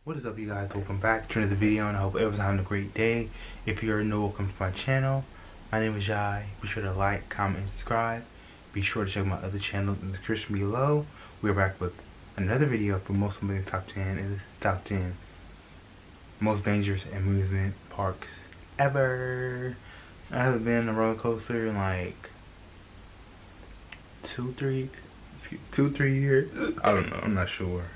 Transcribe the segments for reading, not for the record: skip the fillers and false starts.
What is up, you guys? Welcome back to another video, and I hope everyone's having a great day. If you are new, welcome to my channel. My name is Jai. Be sure to like, comment, and subscribe. Be sure to check my other channels in the description below. We're back with another video for Most Amazing Top 10, and this is top 10 most dangerous amusement parks ever. I haven't been on a roller coaster in like 2-3 years. I don't know. I'm not sure,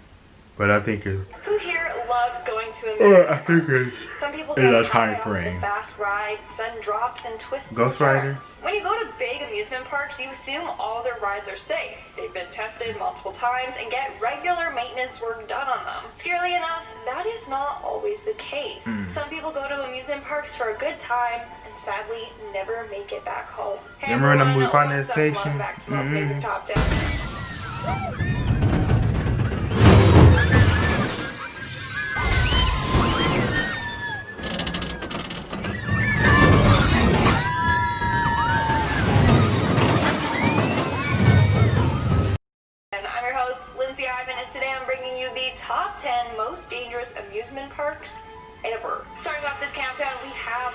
but I think it's. Who here loves going to amusement parks? Some people get a high time on frame. the fast rides, sudden drops, and twists Ghost and Rider? turns. When you go to big amusement parks, you assume all their rides are safe. They've been tested multiple times and get regular maintenance work done on them. Scarily enough, that is not always the case. Some people go to amusement parks for a good time and sadly never make it back home. Hey, You remember when we found what's that up? Welcome station? back to Most Amazing Top 10. And today I'm bringing you the top 10 most dangerous amusement parks ever. Starting off this countdown, we have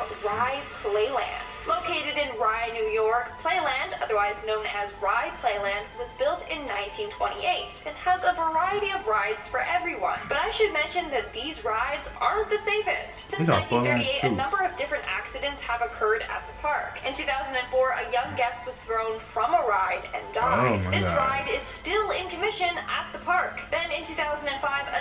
Playland. Located in Rye, New York, Playland, otherwise known as Rye Playland, was built in 1928 and has a variety of rides for everyone. But I should mention that these rides aren't the safest. Since 1938, a number of different accidents have occurred at the park. In 2004, a young guest was thrown from a ride and died. This ride is still in commission at the park. Then in 2005,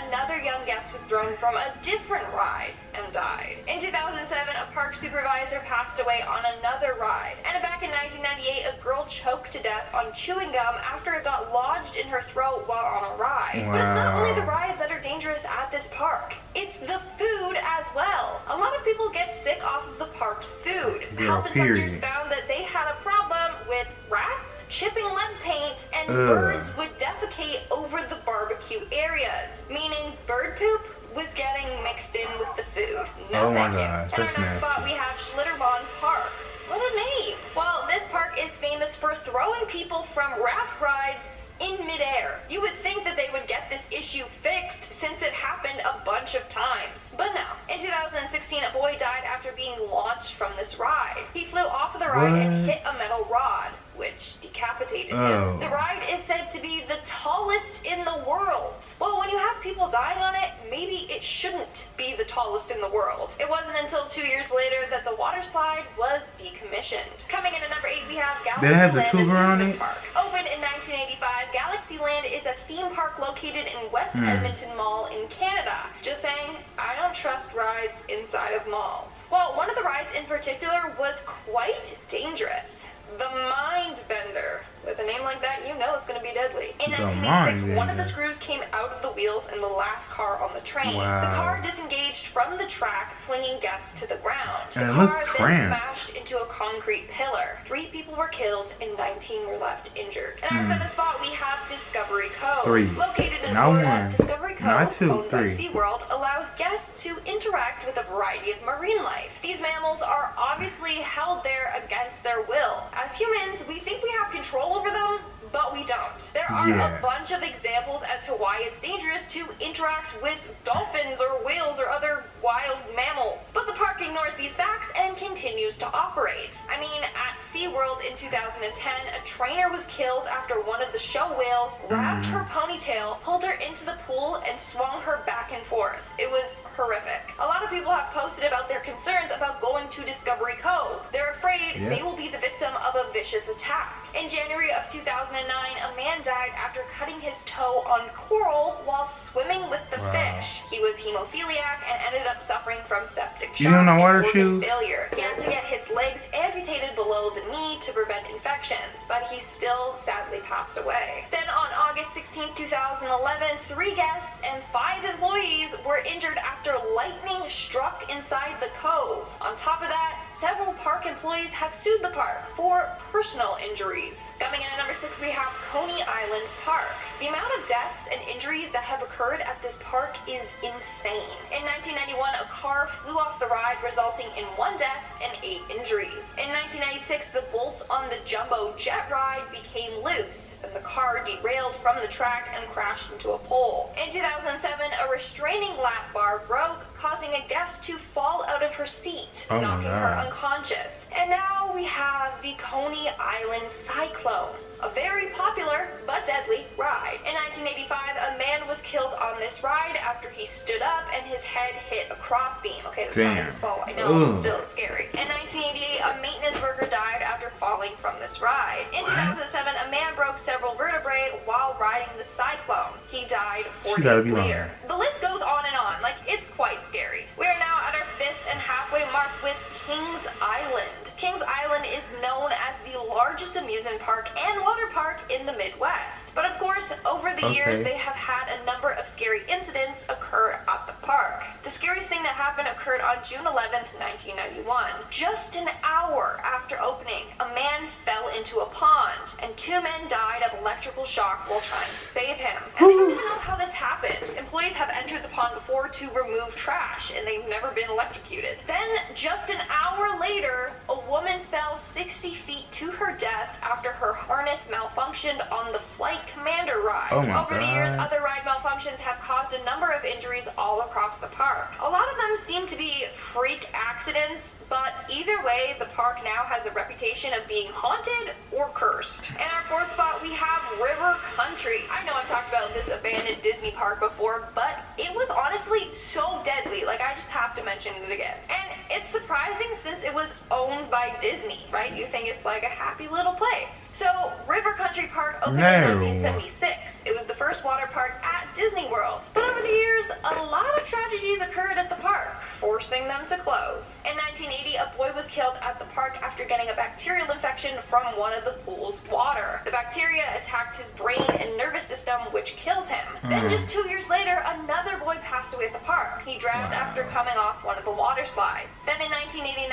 another young guest was thrown from a different ride and died. In 2007, a park supervisor passed away on another ride. And back in 1998, a girl choked to death on chewing gum after it got lodged in her throat while on a ride. But it's not only the rides that are dangerous at this park. It's the food as well. A lot of people get sick off of the park's food. Health inspectors found that they had a problem with rats, chipping lead paint, and birds would defecate over the barbecue areas, meaning bird poop was getting mixed in with the food. No, oh my gosh, that's nasty. In our next nasty. spot, we have SCHLITTERBAHN Park. What a name! Well, this park is famous for throwing people from raft rides in midair. You would think that they would get this issue fixed since it happened a bunch of times. But no. In 2016, a boy died after being launched from this ride. He flew off of the ride and hit a metal rod, which decapitated him. The ride is said to be the tallest in the world. Well, when you have people dying on it, maybe it shouldn't be the tallest in the world. It wasn't until 2 years later that the water slide was decommissioned. Coming in at number 8, we have GALAXYLAND Park. Opened in 1985, GALAXYLAND is a theme park located in West Edmonton Mall in Canada. Just saying, I don't trust rides inside of malls. Well, one of the rides in particular was quite dangerous. The Mind Bender. With a name like that, you know it's going to be deadly. In 1986, one of the screws came out of the wheels in the last car on the train. The car disengaged from the track, flinging guests to the ground. The car then smashed into a concrete pillar. 3 people were killed and 19 were left injured. In our 7th spot, we have Discovery Cove. Located in Florida, Discovery Cove, owned by SeaWorld, allows guests to interact with a variety of marine life. These mammals are obviously held there against their will. As humans, we think we have control over them, but we don't. There are a bunch of examples as to why it's dangerous to interact with dolphins or whales or other wild mammals. But the park ignores these facts and continues to operate. I mean, at SeaWorld in 2010, a trainer was killed after one of the show whales wrapped her ponytail, pulled her into the pool, and swung her back and forth. It was horrific. A lot of people have posted about their concerns about going to Discovery Cove. They're afraid they will be the victim of a vicious attack. In January of 2009, a man died after cutting his toe on coral while swimming with the fish. He was hemophiliac and ended up suffering from septic shock and organ failure. He had to get his legs amputated below the knee to prevent infections, but he still sadly passed away. Then on August 16, 2011, 3 guests and 5 employees were injured after lightning struck inside the cove. On top of that, several park employees have sued the park for personal injuries. Coming in at number 6, we have Coney Island Park. The amount of deaths and injuries that have occurred at this park is insane. In 1991, a car flew off the ride, resulting in 1 death and 8 injuries. In 1996, the bolts on the Jumbo Jet ride became loose, and the car derailed from the track and crashed into a pole. In 2007, a restraining lap bar broke, causing a guest to fall out of her seat, knocking her unconscious. And now we have the Coney Island Cyclone, a very popular but deadly ride. In 1985, a man was killed on this ride after he stood up and his head hit a crossbeam. Okay, that's not his fault, I know, but still it's scary. In 1988, a maintenance worker died after falling from this ride. In 2007, a man broke several vertebrae while riding the Cyclone. He died 4 days later. The list goes on and on, like it's quite scary. We are now at our 5th and halfway mark with Kings Island. Kings Island is known as the largest amusement park and water park in the Midwest. But of course, over the years, they have had a number of scary incidents occur at the park. The scariest thing that happened occurred on June 11th, 1991. Just an hour after opening, a man fell into a pond, and 2 men died of electrical shock while trying to save him. And they don't even know how this happened. Employees have entered the pond before to remove trash, and they've never been electrocuted. Then, just an hour later, a woman fell 60 feet to her death after her harness malfunctioned on the Flight Commander ride. Over the years, other ride malfunctions have caused a number of injuries all across the park. A lot of them seem to be freak accidents, but either way, the park now has a reputation of being haunted or cursed. In our 4th spot, we have River Country. I know I've talked about this abandoned Disney park before, but it was honestly so deadly, like I just have to mention it again. And it's surprising since it was owned by Disney, right? You think it's like a happy little place. So, River Country Park opened in 1976. It was the first water park at Disney World. But over the years, a lot of tragedies occurred at the park, forcing them to close. In 1980, a boy was killed at the park after getting a bacterial infection from one of the pool's water. The bacteria attacked his brain and nervous system, which killed him. Then just 2 years later, another boy passed away at the park. He drowned after coming off one of the water slides. Then in 1989,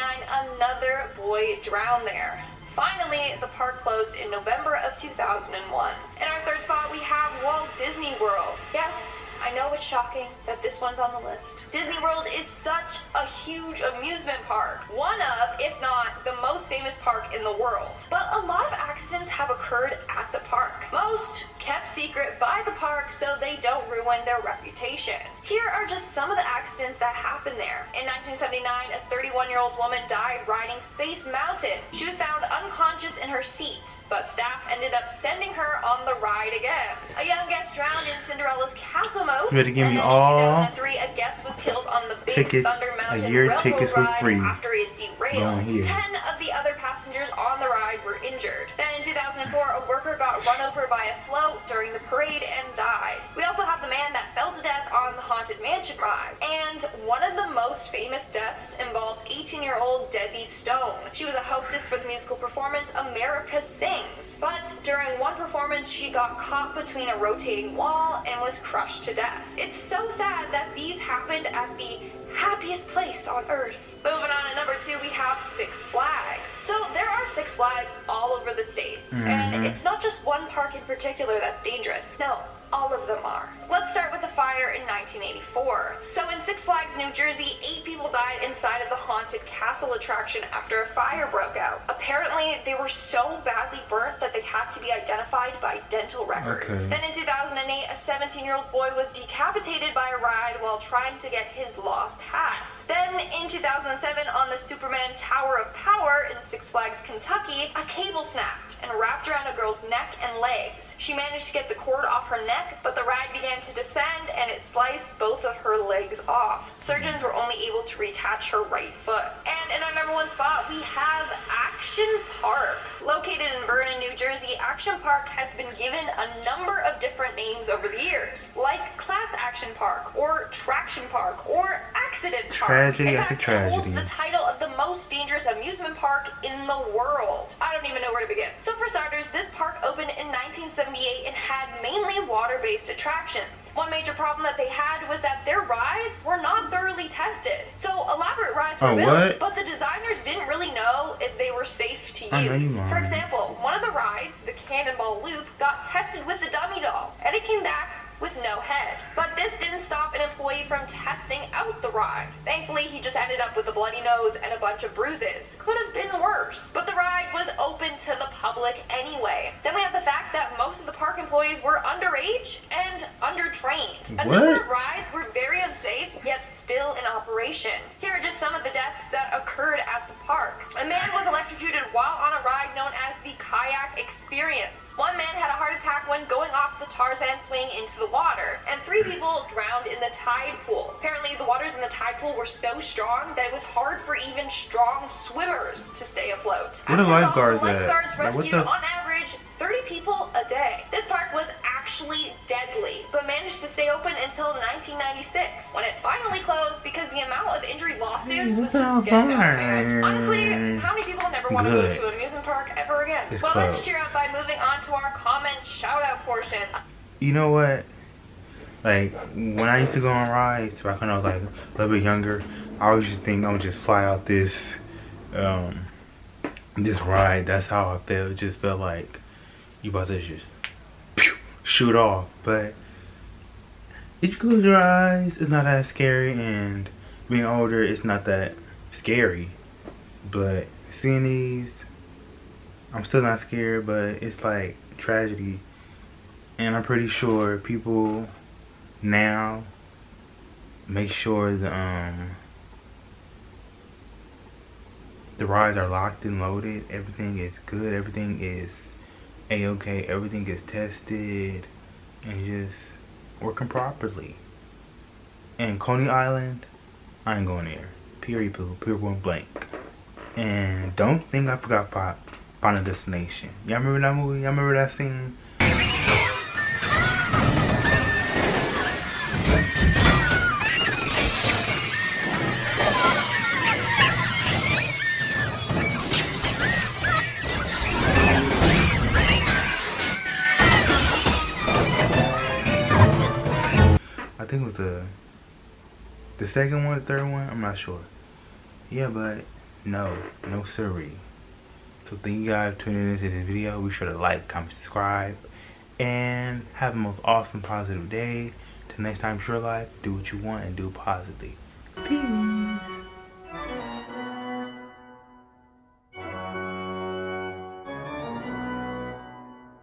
another boy drowned there. Finally, the park closed in November of 2001. In our 3rd spot, we have Walt Disney World. Yes, I know it's shocking that this one's on the list. Disney World is such a huge amusement park. One of, if not, the most famous park in the world. But a lot of accidents have occurred at the park. Most kept secret by the park so they don't ruin their reputation. Here are just some of the accidents that happened there. In 1979, a 31-year-old woman died riding Space Mountain. She was found unconscious in her seat, but staff ended up sending her on the ride again. A young guest drowned in Cinderella's Castle Moat. You better give me in all 2003, a guest was killed on the Big tickets, Thunder Mountain a year Railroad tickets for ride free. after it derailed. 10 of the other passengers on the ride were injured. Then in 2004, a worker got run over by a float during the parade and died. We also have the man that fell to death on the Haunted Mansion ride. And one of the most famous deaths involved 18-year-old Debbie Stone. She was a hostess for the musical performance America Sings. But during one performance, she got caught between a rotating wall and was crushed to death. It's so sad that these happened at the happiest place on earth. Moving on at number 2, we have Six Flags. So there are Six Flags all over the states, and it's not just one park in particular that's dangerous. No, all of them are. Let's start with the fire in 1984. So in Six Flags, New Jersey, 8 people died inside of the Haunted Castle attraction after a fire broke out. Apparently, they were so badly burnt that they had to be identified by dental records. Then in 2008, a 17-year-old boy was decapitated by a ride while trying to get his lost hat. Then in 2007, on the Superman Tower of Power in Six Flags, Kentucky, a cable snapped and wrapped around a girl's neck and legs. She managed to get the cord off her neck, but the ride began to descend and it sliced both of her legs off. Surgeons were only able to reattach her right foot. And in our number 1 spot, we have Action Park. Located in Vernon, New Jersey, Action Park has been given a number of different names over the years, like Class Action Park, or Traction Park, or Accident Park. Tragedy after tragedy. It holds the title of the most dangerous amusement park in the world. I don't even know where to begin. So for starters, this park opened in 1978 and had mainly water-based attractions. One major problem that they had was that their rides were not thoroughly tested. So elaborate rides were built, but the designers didn't really know if they were safe to use. For example, cannonball loop got tested with the dummy doll, and it came back with no head. But this didn't stop an employee from testing out the ride. Thankfully, he just ended up with a bloody nose and a bunch of bruises. Could have been worse. But the ride was open to the public anyway. Then we have the fact that most of the park employees were underage and undertrained. A number of rides were very unsafe, yet still in operation. Here are just some of the deaths that occurred at the park. A man was electrocuted while on a ride known as the Kayak Experience. One man had a heart attack when going off the Tarzan swing into the water, and 3 people drowned in the tide pool. Apparently, the waters in the tide pool were so strong that it was hard for even strong swimmers to stay afloat. What are lifeguards at? Lifeguards rescued on average 30 people a day. This park was actually deadly, but managed to stay open until 1996, when it finally closed because the amount of injury lawsuits was just getting out of hand. Honestly, how many people never want to go to an amusement park ever again? Well, let's cheer up by moving on to our comment shout-out portion. You know what? Like, when I used to go on rides, back when I was like a little bit younger, I always used to think I'm gonna just fly out this ride. That's how I felt. It just felt like you about to just shoot off. But if you close your eyes, it's not that scary, and being older, it's not that scary. But seeing these, I'm still not scared, but it's like tragedy. And I'm pretty sure people now make sure the rides are locked and loaded. Everything is good. Everything is a-okay. Everything is tested and just working properly. And Coney Island, I ain't going there. Period. Pure point blank. And don't think I forgot Final Destination. Y'all remember that movie? Y'all remember that scene? I think it was the second one, the third one, I'm not sure. Yeah, but no siree. So thank you guys for tuning into this video. Be sure to like, comment, subscribe, and have the most awesome positive day. Till next time, Sure Life, do what you want and do it positively.